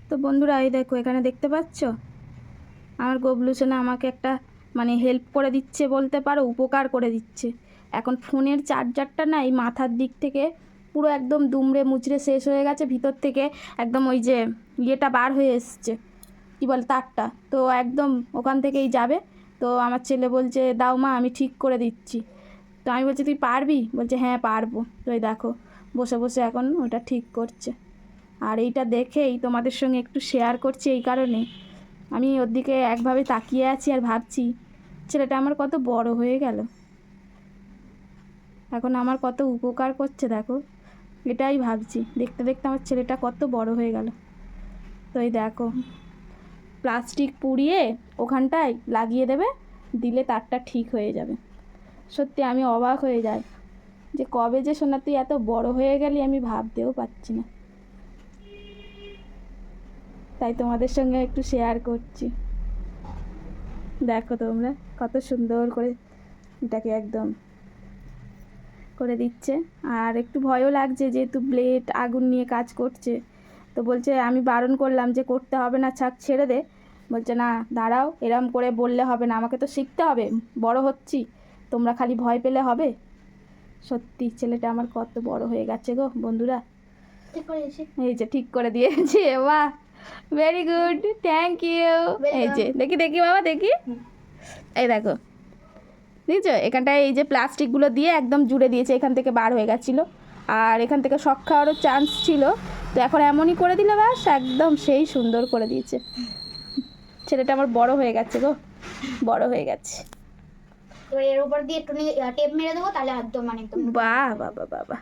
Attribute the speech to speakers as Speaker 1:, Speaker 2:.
Speaker 1: তো বন্ধুরা এই দেখো এখানে দেখতে পাচ্ছ আমার গবলু সোনা আমাকে একটা মানে হেল্প করে দিচ্ছে বলতে পারো, উপকার করে দিচ্ছে। এখন ফোনের চার্জারটা না এই মাথার দিক থেকে পুরো একদম দুমড়ে মুচড়ে শেষ হয়ে গেছে, ভিতর থেকে একদম ওই যে ইয়েটা বার হয়ে এসছে, কী বলে তারটা, তো একদম ওখান থেকেই যাবে। তো আমার ছেলে বলছে দাও মা আমি ঠিক করে দিচ্ছি। তো আমি বলছি তুই পারবি? বলছে হ্যাঁ পারবো। তো এই দেখো বসে বসে এখন ওটা ঠিক করছে। আর এইটা দেখেই তোমাদের সঙ্গে একটু শেয়ার করছি, এই কারণে আমি ওর দিকে একভাবে তাকিয়ে আছি আর ভাবছি ছেলেটা আমার কত বড় হয়ে গেল, এখন আমার কত উপকার করছে দেখো। এটাই ভাবছি, দেখতে দেখতে আমার ছেলেটা কত বড় হয়ে গেল। তো এই দেখো প্লাস্টিক পুড়িয়ে ওখানটায় লাগিয়ে দেবে, দিলে তারটা ঠিক হয়ে যাবে। সত্যি আমি অবাক হয়ে যাই যে কবে যে সোনা তুই এত বড় হয়ে গেলি, আমি ভাবতেও পারছি না। তাই তোমাদের সঙ্গে একটু শেয়ার করছি। দেখো তোমরা কত সুন্দর করে এটাকে একদম করে দিচ্ছে। আর একটু ভয়ও লাগছে যেহেতু ব্লেড আগুন নিয়ে কাজ করছে। তো বলছে, আমি বারণ করলাম যে করতে হবে না, ছাক ছেড়ে দে। বলছে না দাঁড়াও, এরম করে বললে হবে না, আমাকে তো শিখতে হবে, বড় হচ্ছি, তোমরা খালি ভয় পেলে হবে। সত্যি ছেলেটা আমার কত বড় হয়ে গেছে গো বন্ধুরা। এই যে ঠিক করে দিয়েছি, বাহ ভেরি গুড, থ্যাংক ইউ। এই যে দেখি দেখি বাবা দেখি, এই দেখো বুঝছো এখানটায় এই যে প্লাস্টিকগুলো দিয়ে একদম জুড়ে দিয়েছে, এখান থেকে বার হয়ে গেছিলো আর এখান থেকে শক খাওয়ারও চান্স ছিল। তো এখন এমনই করে দিলে ব্যাস একদম সেই সুন্দর করে দিয়েছে। ছেলেটা আমার বড় হয়ে গেছে গো, বড় হয়ে গেছে।
Speaker 2: এবার এর উপর দিয়ে একটু টেপ মেরে দেবো, তাহলে একদম মানে
Speaker 1: বাহ বাবা বাবা।